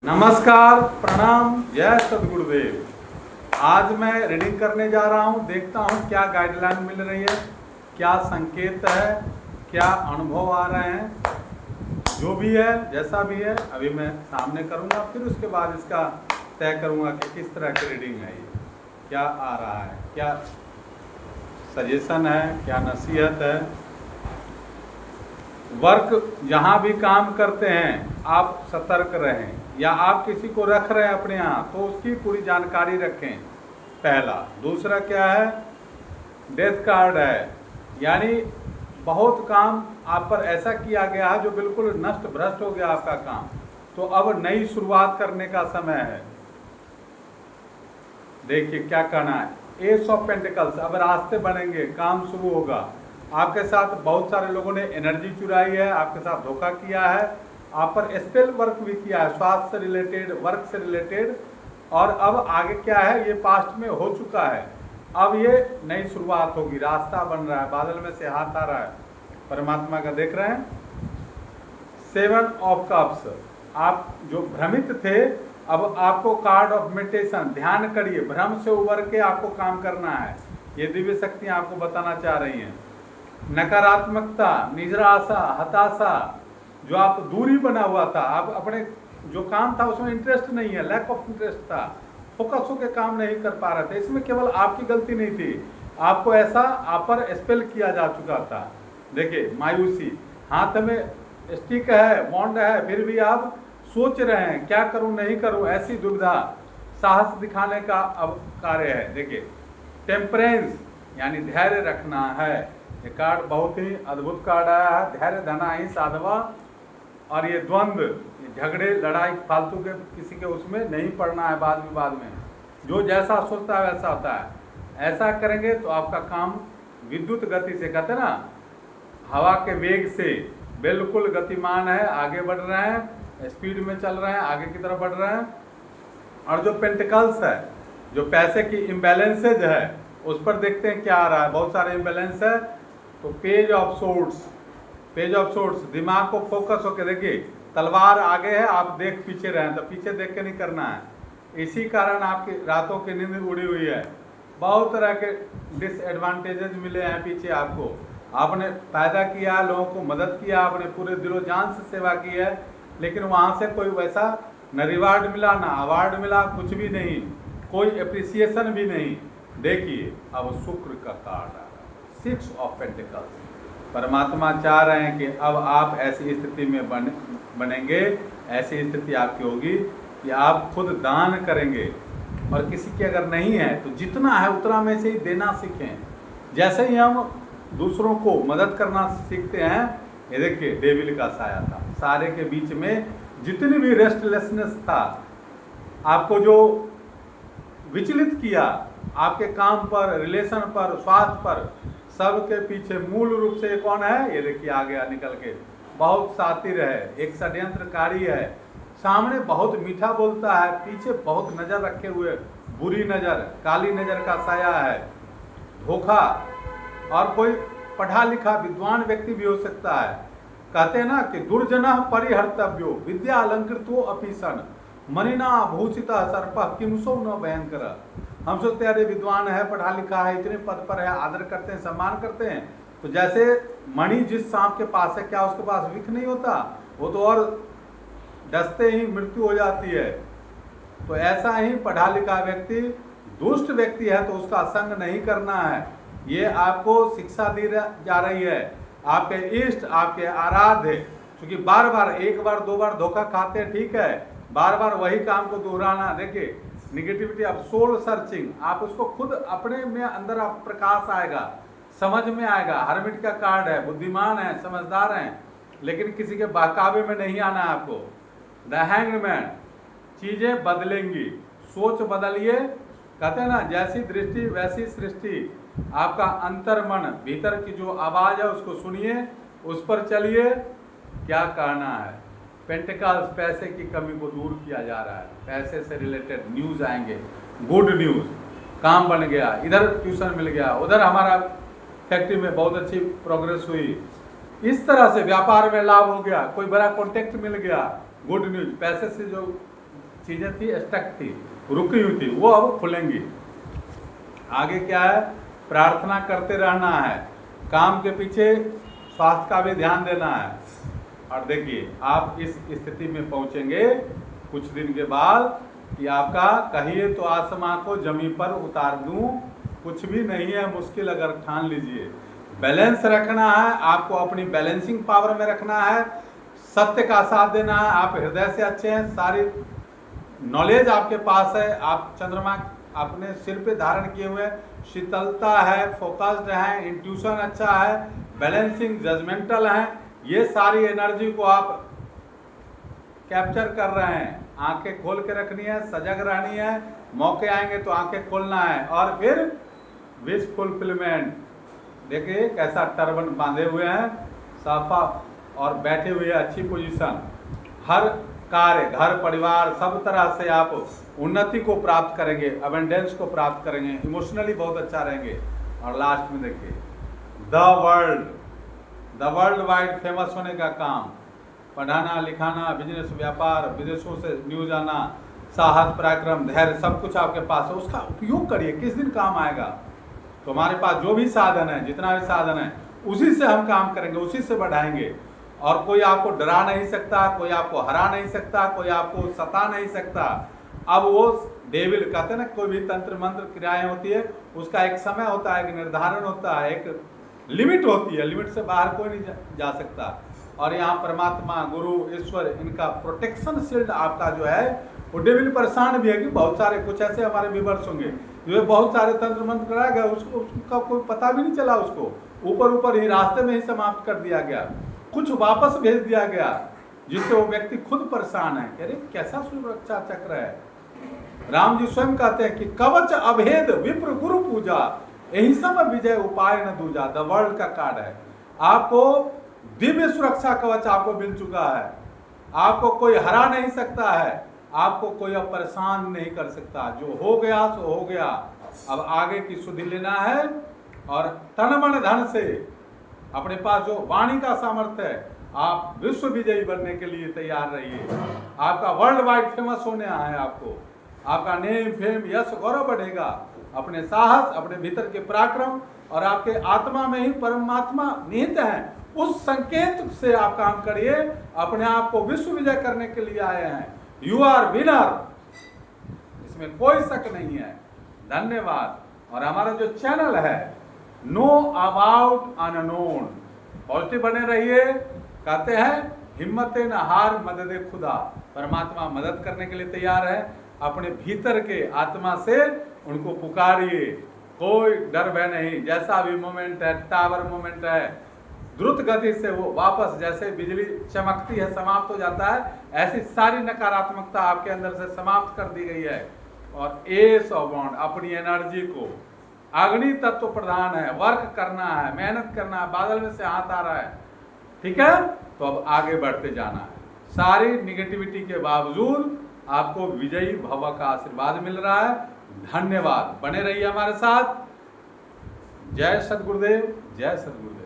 नमस्कार, प्रणाम, जय सदगुरुदेव। आज मैं रीडिंग करने जा रहा हूँ। देखता हूँ क्या गाइडलाइन मिल रही है, क्या संकेत है, क्या अनुभव आ रहे हैं। जो भी है, जैसा भी है, अभी मैं सामने करूँगा, फिर उसके बाद इसका तय करूँगा कि किस तरह की रीडिंग है, ये क्या आ रहा है, क्या सजेशन है, क्या नसीहत है। वर्क जहाँ भी काम करते हैं आप सतर्क रहें, या आप किसी को रख रहे हैं अपने यहाँ तो उसकी पूरी जानकारी रखें, पहला। दूसरा क्या है, डेथ कार्ड है, यानी बहुत काम आप पर ऐसा किया गया है जो बिल्कुल नष्ट भ्रष्ट हो गया आपका काम, तो अब नई शुरुआत करने का समय है। देखिए क्या कहना है, एस ऑफ पेंटिकल्स, अब रास्ते बनेंगे, काम शुरू होगा। आपके साथ बहुत सारे लोगों ने एनर्जी चुराई है, आपके साथ धोखा किया है, आप पर स्पेल वर्क भी किया है, स्वास्थ्य से रिलेटेड, वर्क से रिलेटेड। और अब आगे क्या है, ये पास्ट में हो चुका है, अब ये नई शुरुआत होगी, रास्ता बन रहा है, बादल में से हाथ आ रहा है परमात्मा का, देख रहे हैं। 7 ऑफ कप्स, आप जो भ्रमित थे, अब आपको कार्ड ऑफ मेडिटेशन, ध्यान करिए, भ्रम से उबर के आपको काम करना है, ये दिव्य शक्तियाँ आपको बताना चाह रही हैं। नकारात्मकता, निराशा, हताशा, जो आप दूरी बना हुआ था, आप अपने जो काम था उसमें इंटरेस्ट नहीं है, लैक ऑफ इंटरेस्ट था, फोकस होकर काम नहीं कर पा रहे थे। इसमें केवल आपकी गलती नहीं थी, आपको ऐसा आप पर स्पेल किया जा चुका था। देखिए मायूसी, हाथ में स्टिक है, बॉन्ड है, फिर भी आप सोच रहे हैं क्या करूं नहीं करूं, ऐसी दुविधा, साहस दिखाने का अब कार्य है। देखिए टेम्परेंस, यानी धैर्य रखना है। ये कार्ड बहुत ही अद्भुत कार्ड आया है, धैर्य धना ही साधवा। और ये द्वंद्व, ये झगड़े लड़ाई फालतू के किसी के उसमें नहीं पड़ना है, बाद विवाद में। जो जैसा सोचता है वैसा होता है। ऐसा करेंगे तो आपका काम विद्युत गति से, कहते हैं ना, हवा के वेग से बिल्कुल गतिमान है, आगे बढ़ रहे हैं, स्पीड में चल रहे हैं, आगे की तरफ बढ़ रहे हैं। और जो पेंटिकल्स है, जो पैसे की इम्बैलेंसेज है, उस पर देखते हैं क्या आ रहा है। बहुत सारे इम्बैलेंस है, तो page of swords, page of swords, दिमाग को फोकस होकर देखिए, तलवार आगे है, आप देख पीछे रहे, तो पीछे देख के नहीं करना है। इसी कारण आपकी रातों की नींद उड़ी हुई है, बहुत तरह के डिसएडवांटेजेस मिले हैं पीछे आपको। आपने फायदा किया, लोगों को मदद किया, आपने पूरे दिलो जान से सेवा की है, लेकिन वहाँ से कोई वैसा न रिवार्ड मिला, ना अवार्ड मिला, कुछ भी नहीं, कोई अप्रिसिएशन भी नहीं। देखिए अब शुक्र का कार्ड आ रहा है, 6 ऑफ पेंटिकल्स। परमात्मा चाह रहे हैं कि अब आप ऐसी स्थिति में बनेंगे, ऐसी स्थिति आपकी होगी कि आप खुद दान करेंगे, और किसी की अगर नहीं है तो जितना है उतना में से ही देना सीखें। जैसे ही हम दूसरों को मदद करना सीखते हैं, ये देखिए डेविल का साया था, सारे के बीच में जितनी भी रेस्टलेसनेस था, आपको जो विचलित किया, आपके काम पर, रिलेशन पर, स्वास्थ्य पर, सब के पीछे मूल रूप से ये कौन है, ये देखिए आ गया निकल के, बहुत सातिर है, एक षड्यंत्रकारी है, सामने बहुत मीठा बोलता है, पीछे बहुत नज़र रखे हुए, बुरी नज़र, काली नज़र का साया है, धोखा। और कोई पढ़ा लिखा विद्वान व्यक्ति भी हो सकता है। कहते हैं ना कि दुर्जनः परिहर्तव्यो विद्या अलंकृतो अपीसन मनिना भूषिता सर्पः किंसो न भयंकर। हम सोचते हैं अरे विद्वान है, पढ़ा लिखा है, इतने पद पर है, आदर करते हैं, सम्मान करते हैं, तो जैसे मणि जिस सांप के पास है, क्या उसके पास विख नहीं होता, वो तो और डसते ही मृत्यु हो जाती है। तो ऐसा ही पढ़ा लिखा व्यक्ति दुष्ट व्यक्ति है तो उसका संग नहीं करना है। ये आपको शिक्षा दी जा रही है। आपके इष्ट, आपके आराध्य, क्योंकि बार बार, एक बार दो बार धोखा खाते हैं, ठीक है, बार बार वही काम को दोहराना। देखिए निगेटिविटी, अब सोल सर्चिंग, आप उसको खुद अपने में अंदर आप प्रकाश आएगा, समझ में आएगा। हरमिट का कार्ड है, बुद्धिमान है, समझदार हैं, लेकिन किसी के बहकावे में नहीं आना है आपको। द हैंगमैन, चीजें बदलेंगी, सोच बदलिए। कहते हैं ना, जैसी दृष्टि वैसी सृष्टि। आपका अंतर मन, भीतर की जो आवाज है उसको सुनिए, उस पर चलिए। क्या कहना है, पेंटिकल्स, पैसे की कमी को दूर किया जा रहा है, पैसे से रिलेटेड न्यूज़ आएंगे, गुड न्यूज़, काम बन गया, इधर ट्यूशन मिल गया, उधर हमारा फैक्ट्री में बहुत अच्छी प्रोग्रेस हुई, इस तरह से व्यापार में लाभ हो गया, कोई बड़ा कॉन्टेक्ट मिल गया, गुड न्यूज। पैसे से जो चीजें थी स्टक थी, रुकी हुई थी, वो अब खुलेंगी। आगे क्या है, प्रार्थना करते रहना है, काम के पीछे स्वास्थ्य का भी ध्यान देना है। और देखिए आप इस स्थिति में पहुंचेंगे कुछ दिन के बाद कि आपका कहिए तो आसमां को जमीन पर उतार दूं, कुछ भी नहीं है मुश्किल अगर ठान लीजिए। बैलेंस रखना है आपको, अपनी बैलेंसिंग पावर में रखना है, सत्य का साथ देना है। आप हृदय से अच्छे हैं, सारी नॉलेज आपके पास है, आप चंद्रमा अपने सिर पे धारण किए हुए, शीतलता है, फोकस्ड है, इंट्यूशन अच्छा है, बैलेंसिंग जजमेंटल है, ये सारी एनर्जी को आप कैप्चर कर रहे हैं। आंखें खोल के रखनी है, सजग रहनी है, मौके आएंगे तो आंखें खोलना है। और फिर विश फुलफिलमेंट, देखिए कैसा टर्बन बांधे हुए हैं, साफा और बैठे हुए अच्छी पोजीशन। हर कार्य, घर परिवार, सब तरह से आप उन्नति को प्राप्त करेंगे, अबेंडेंस को प्राप्त करेंगे, इमोशनली बहुत अच्छा रहेंगे। और लास्ट में देखिए द वर्ल्ड वाइड फेमस होने का काम, पढ़ाना लिखाना, बिजनेस व्यापार, विदेशों से न्यूज आना, साहस पराक्रम धैर्य, सब कुछ आपके पास है, उसका उपयोग करिए, किस दिन काम आएगा। तो हमारे पास जो भी साधन है, जितना भी साधन है, उसी से हम काम करेंगे, उसी से बढ़ाएंगे। और कोई आपको डरा नहीं सकता, कोई आपको हरा नहीं सकता, कोई आपको सता नहीं सकता। अब वो डेविल कहते हैं ना, कोई भी तंत्र मंत्र क्रियाएं होती है, उसका एक समय होता है, एक निर्धारण होता है, एक लिमिट होती है, लिमिट से बाहर कोई नहीं जा सकता। और यहाँ परमात्मा, गुरु, ईश्वर, इनका प्रोटेक्शन शील्ड आपका जो है, वो डेविल परेशान भी है कि बहुत सारे कुछ ऐसे हमारे व्यूअर्स होंगे जो बहुत सारे तंत्र मंत्र कराया गया, उसका कोई पता भी नहीं चला, उसको ऊपर ऊपर ही रास्ते में ही समाप्त कर दिया गया, कुछ वापस भेज दिया गया, जिससे वो व्यक्ति खुद परेशान है। अरे कैसा सुरक्षा चक्र है। राम जी स्वयं कहते हैं कि कवच अभेद विप्र गुरु पूजा, यही सब विजय उपाय न दूजा। द वर्ल्ड का कार्ड है, आपको दिव्य सुरक्षा कवच आपको मिल चुका है, आपको कोई हरा नहीं सकता है, आपको कोई अब परेशान नहीं कर सकता। जो हो गया सो हो गया, अब आगे की सुधि लेना है। और तन मन धन से अपने पास जो वाणी का सामर्थ्य है, आप विश्व विजयी बनने के लिए तैयार रहिए। आपका वर्ल्ड वाइड फेमस होने है, आपका नेम फेम यश गौरव बढ़ेगा। अपने साहस, अपने भीतर के पराक्रम और आपके आत्मा में ही परमात्मा निहित है, उस संकेत से आप काम करिए। अपने आप को विश्व विजय करने के लिए आए हैं, यू आर विनर, इसमें कोई शक नहीं है। धन्यवाद। और हमारा जो चैनल है नो अबाउट अननोन, पॉजिटिव बने रहिए। कहते हैं हिम्मत न हार मदद खुदा, परमात्मा मदद करने के लिए तैयार है। अपने भीतर के आत्मा से उनको पुकारिए, कोई डर भय नहीं। जैसा भी मोमेंट है, टावर मोमेंट है, द्रुत गति से वो वापस जैसे बिजली चमकती है समाप्त हो जाता है, ऐसी सारी नकारात्मकता आपके अंदर से समाप्त कर दी गई है। और एस ऑफ बॉन्ड, अपनी एनर्जी को, अग्नि तत्व प्रधान है, वर्क करना है, मेहनत करना है, बादल में से हाथ आ रहा है, ठीक है, तो अब आगे बढ़ते जाना है। सारी निगेटिविटी के बावजूद आपको विजयी भव का आशीर्वाद मिल रहा है। धन्यवाद, बने रहिए हमारे साथ। जय सद्गुरुदेव, जय सद्गुरुदेव।